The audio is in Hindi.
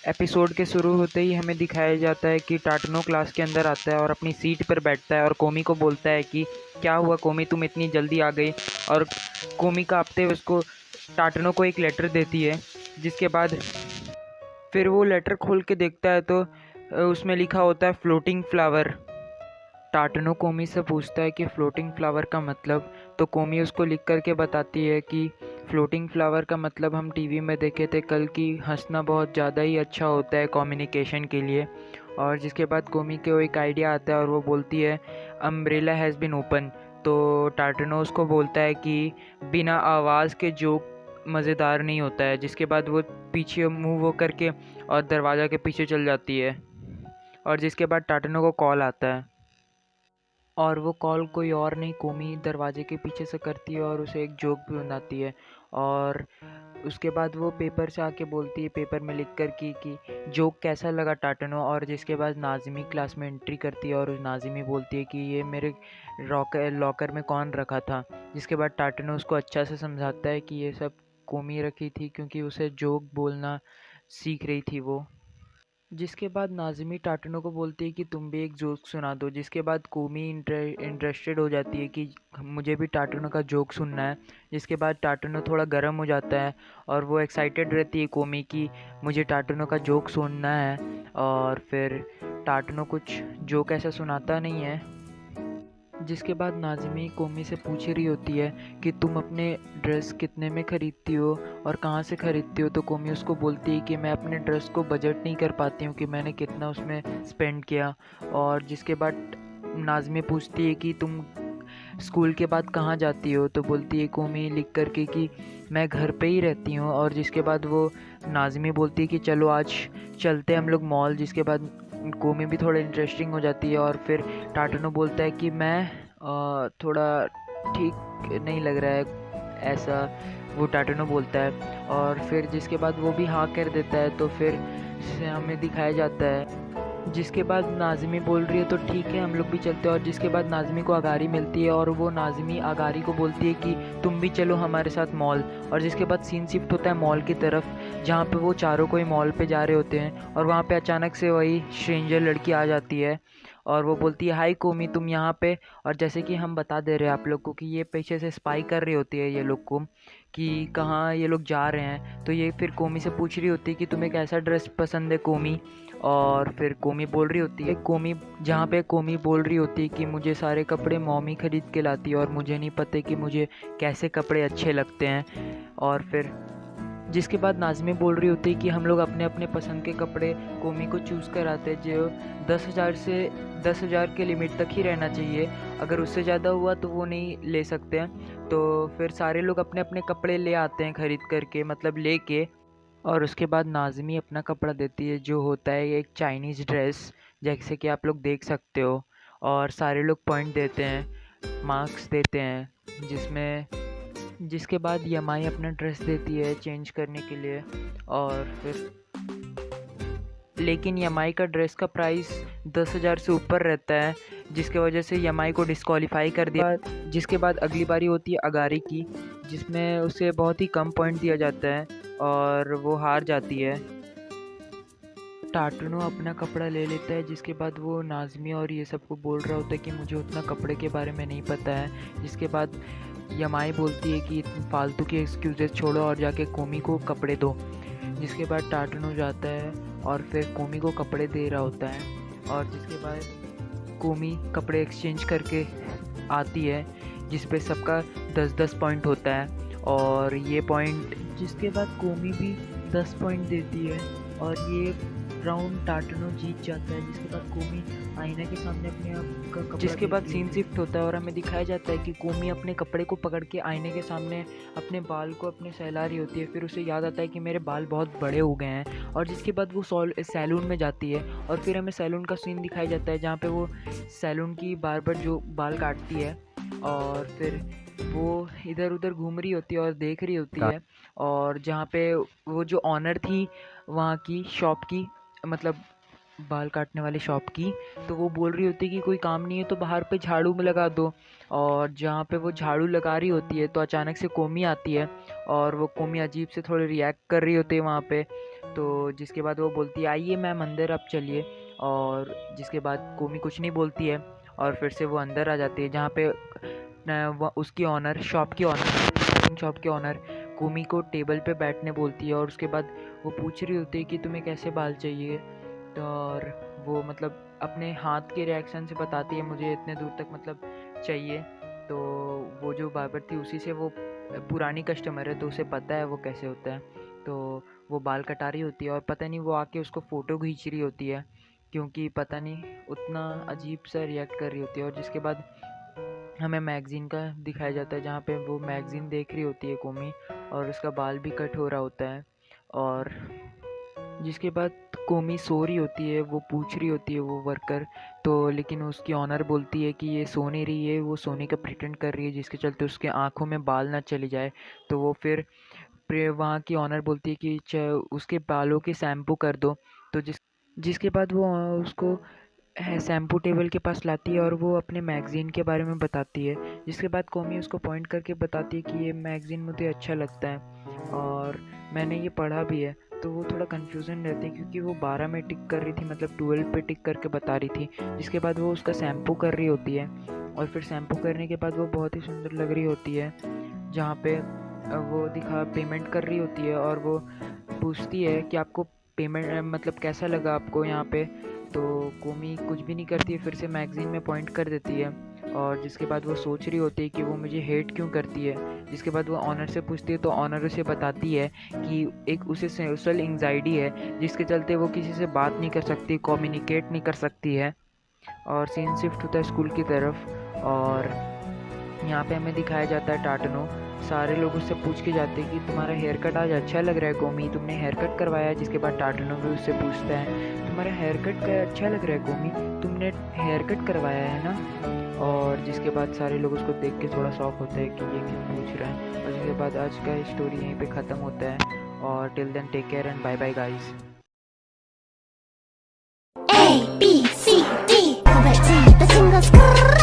एपिसोड के शुरू होते ही हमें दिखाया जाता है कि टाटनो क्लास के अंदर आता है और अपनी सीट पर बैठता है और कोमी को बोलता है कि क्या हुआ कोमी, तुम इतनी जल्दी आ गई। और कोमी कांपते हुए उसको टाटनो को एक लेटर देती है, जिसके बाद फिर वो लेटर खोल के देखता है तो उसमें लिखा होता है फ्लोटिंग फ्लावर। टाटनो कोमी से पूछता है कि फ्लोटिंग फ्लावर का मतलब, तो कोमी उसको लिख करके बताती है कि फ्लोटिंग फ्लावर का मतलब हम टीवी में देखे थे कल की हंसना बहुत ज़्यादा ही अच्छा होता है कम्युनिकेशन के लिए। और जिसके बाद कोमी को एक आइडिया आता है और वो बोलती है अम्ब्रेला हैज़ बीन ओपन। तो टाटनो उसको बोलता है कि बिना आवाज़ के जोक मज़ेदार नहीं होता है। जिसके बाद वो पीछे मूव हो करके और दरवाज़ा के पीछे चल जाती है। और जिसके बाद टाटनो को कॉल आता है और वो कॉल कोई और नहीं कोमी दरवाजे के पीछे से करती है और उसे एक जोक भी सुनाती है। और उसके बाद वो पेपर से आके बोलती है पेपर में लिख कर कि जोक कैसा लगा टाटनो। और जिसके बाद नाज़िमी क्लास में एंट्री करती है और नाज़िमी बोलती है कि ये मेरे लॉकर में कौन रखा था। जिसके बाद टाटनो उसको अच्छा से समझाता है कि ये सब कोमी रखी थी क्योंकि उसे जोक बोलना सीख रही थी वो। जिसके बाद नाज़िमी टाटनो को बोलती है कि तुम भी एक जोक सुना दो। जिसके बाद कोमी इंटरेस्टेड हो जाती है कि मुझे भी टाटनो का जोक सुनना है। जिसके बाद टाटनो थोड़ा गर्म हो जाता है और वो एक्साइटेड रहती है कोमी की मुझे टाटनो का जोक सुनना है। और फिर टाटनो कुछ जोक ऐसा सुनाता नहीं है। जिसके बाद नाज़िमी कोमी से पूछ रही होती है कि तुम अपने ड्रेस कितने में ख़रीदती हो और कहाँ से ख़रीदती हो। तो कोमी उसको बोलती है कि मैं अपने ड्रेस को बजट नहीं कर पाती हूँ कि मैंने कितना उसमें स्पेंड किया। और जिसके बाद नाज़िमी पूछती है कि तुम स्कूल के बाद कहाँ जाती हो। तो बोलती है कोमी लिख करके कि मैं घर पे ही रहती हूँ। और जिसके बाद वो नाज़िमी बोलती है कि चलो आज चलते हैं हम लोग मॉल। जिसके बाद कोमी भी थोड़ा इंटरेस्टिंग हो जाती है और फिर टाटनो बोलता है कि मैं थोड़ा ठीक नहीं लग रहा है ऐसा, वो टाटनो बोलता है। और फिर जिसके बाद वो भी हाँ कर देता है तो फिर से हमें दिखाया जाता है। जिसके बाद नाज़िमी बोल रही है तो ठीक है हम लोग भी चलते हैं। और जिसके बाद नाज़िमी को अगारी मिलती है और वो नाज़िमी अगारी को बोलती है कि तुम भी चलो हमारे साथ मॉल। और जिसके बाद सीन शिफ्ट होता है मॉल की तरफ, जहाँ पे वो चारों कोई मॉल पे जा रहे होते हैं और वहाँ पे अचानक से वही स्ट्रेंजर लड़की आ जाती है और वो बोलती है हाय कोमी तुम यहाँ पे। और जैसे कि हम बता दे रहे हैं आप लोग को कि ये पीछे से स्पाई कर रही होती है ये लोग को कि कहाँ ये लोग जा रहे हैं। तो ये फिर कोमी से पूछ रही होती है कि तुम्हें कैसा ड्रेस पसंद है कोमी। और फिर कोमी बोल रही होती है कोमी बोल रही होती है कि मुझे सारे कपड़े मॉमी ख़रीद के लाती है और मुझे नहीं पता कि मुझे कैसे कपड़े अच्छे लगते हैं। और फिर जिसके बाद नाज़िमी बोल रही होती है कि हम लोग अपने अपने पसंद के कपड़े कोमी को चूज़ कराते हैं जो 10,000 के लिमिट तक ही रहना चाहिए। अगर उससे ज़्यादा हुआ तो वो नहीं ले सकते हैं। तो फिर सारे लोग अपने अपने कपड़े ले आते हैं ख़रीद करके, मतलब लेके। और उसके बाद नाज़िमी अपना कपड़ा देती है जो होता है एक चाइनीज़ ड्रेस, जैसे कि आप लोग देख सकते हो। और सारे लोग पॉइंट देते हैं, मार्क्स देते हैं, जिसके बाद यमाई अपना ड्रेस देती है चेंज करने के लिए। और फिर लेकिन यमाई का ड्रेस का प्राइस 10,000 से ऊपर रहता है, जिसके वजह से यमाई को डिस्क्वालीफाई कर दिया। जिसके बाद अगली बारी होती है अगारी की, जिसमें उसे बहुत ही कम पॉइंट दिया जाता है और वो हार जाती है। टाटनो अपना कपड़ा ले लेता है, जिसके बाद वो नाज़िमी और ये सबको बोल रहा होता है कि मुझे उतना कपड़े के बारे में नहीं पता है। जिसके बाद यमाई बोलती है कि फालतू के एक्सक्यूज़ेस छोड़ो और जाके कोमी को कपड़े दो। जिसके बाद टाटनो जाता है और फिर कोमी को कपड़े दे रहा होता है। और जिसके बाद कोमी कपड़े एक्सचेंज करके आती है, जिस पे सबका 10-10 पॉइंट होता है। और ये पॉइंट जिसके बाद कोमी भी 10 पॉइंट देती है और ये राउंड टाटनो जीत जाता है। जिसके बाद कोमी आईना के सामने अपने आप का कपड़ा, जिसके बाद सीन शिफ्ट होता है और हमें दिखाया जाता है कि कोमी अपने कपड़े को पकड़ के आईने के सामने अपने बाल को अपने सहला रही होती है। फिर उसे याद आता है कि मेरे बाल बहुत बड़े हो गए हैं। और जिसके बाद वो सैलून में जाती है और फिर हमें सैलून का सीन दिखाया जाता है जहाँ पे वो सैलून की बार्बर जो बाल काटती है और फिर वो इधर उधर घूम रही होती है और देख रही होती है। और जहाँ पे वो जो ऑनर थी वहाँ की शॉप की, मतलब बाल काटने वाली शॉप की, तो वो बोल रही होती है कि कोई काम नहीं है तो बाहर पे झाड़ू में लगा दो। और जहाँ पे वो झाड़ू लगा रही होती है तो अचानक से कोमी आती है और वो कोमी अजीब से थोड़ी रिएक्ट कर रही होती है वहाँ पे। तो जिसके बाद वो बोलती है आइए मैम अंदर आप चलिए, और जिसके बाद कोमी कुछ नहीं बोलती है और फिर से वो अंदर आ जाती है, जहाँ पे उसकी ऑनर शॉप के ऑनर कोमी को टेबल पे बैठने बोलती है, और उसके बाद वो पूछ रही होती है कि तुम्हें कैसे बाल चाहिए। तो और वो मतलब अपने हाथ के रिएक्शन से बताती है मुझे इतने दूर तक मतलब चाहिए। तो वो जो बार्बर थी उसी से वो पुरानी कस्टमर है तो उसे पता है वो कैसे होता है। तो वो बाल कटा रही होती है और पता नहीं वो आके उसको फ़ोटो खींच रही होती है, क्योंकि पता नहीं उतना अजीब सा रिएक्ट कर रही होती है। और जिसके बाद हमें मैगज़ीन का दिखाया जाता है, जहाँ पे वो मैगज़ीन देख रही होती है कोमी, और उसका बाल भी कट हो रहा होता है। और जिसके बाद कोमी सो रही होती है, वो पूछ रही होती है वो वर्कर, तो लेकिन उसकी ऑनर बोलती है कि ये सो नहीं रही है, वो सोने का प्रिटेंड कर रही है, जिसके चलते उसके आँखों में बाल ना चली जाए। तो वो फिर वहाँ की ऑनर बोलती है कि उसके बालों के शैम्पू कर दो। तो जिसके बाद वो उसको शैम्पू टेबल के पास लाती है और वो अपने मैगज़ीन के बारे में बताती है। जिसके बाद कोमी उसको पॉइंट करके बताती है कि ये मैगज़ीन मुझे अच्छा लगता है और मैंने ये पढ़ा भी है। तो वो थोड़ा कन्फ्यूज़न रहती है क्योंकि वो 12 में टिक कर रही थी, मतलब 12 पे टिक करके बता रही थी। जिसके बाद वो उसका शैम्पू कर रही होती है, और फिर शैम्पू करने के बाद वो बहुत ही सुंदर लग रही होती है, जहाँ पे वो पेमेंट कर रही होती है, और वो पूछती है कि आपको पेमेंट मतलब कैसा लगा आपको यहाँ पे। तो कोमी कुछ भी नहीं करती है, फिर से मैगज़ीन में पॉइंट कर देती है, और जिसके बाद वो सोच रही होती है कि वो मुझे हेट क्यों करती है। जिसके बाद वो ऑनर से पूछती है तो ऑनर उसे बताती है कि एक उसे सोशल एंग्जाइटी है, जिसके चलते वो किसी से बात नहीं कर सकती, कम्युनिकेट नहीं कर सकती है। और सीन शिफ्ट होता है स्कूल की तरफ, और यहाँ पे हमें दिखाया जाता है टाटनो सारे लोग उससे पूछ के जाते हैं कि तुम्हारा हेयर कट आज अच्छा लग रहा है कोमी, तुमने हेयर कट करवाया है। जिसके बाद टाटनो भी उससे पूछता है तुम्हारा हेयर कट अच्छा लग रहा है कोमी, तुमने हेयर कट करवाया है ना। और जिसके बाद सारे लोग उसको देख के थोड़ा शॉक होते हैं कि ये क्यों पूछ रहे हैं। और जिसके बाद आज का स्टोरी यहीं पे ख़त्म होता है, और till then take care and bye bye guys. A B C D, the singles.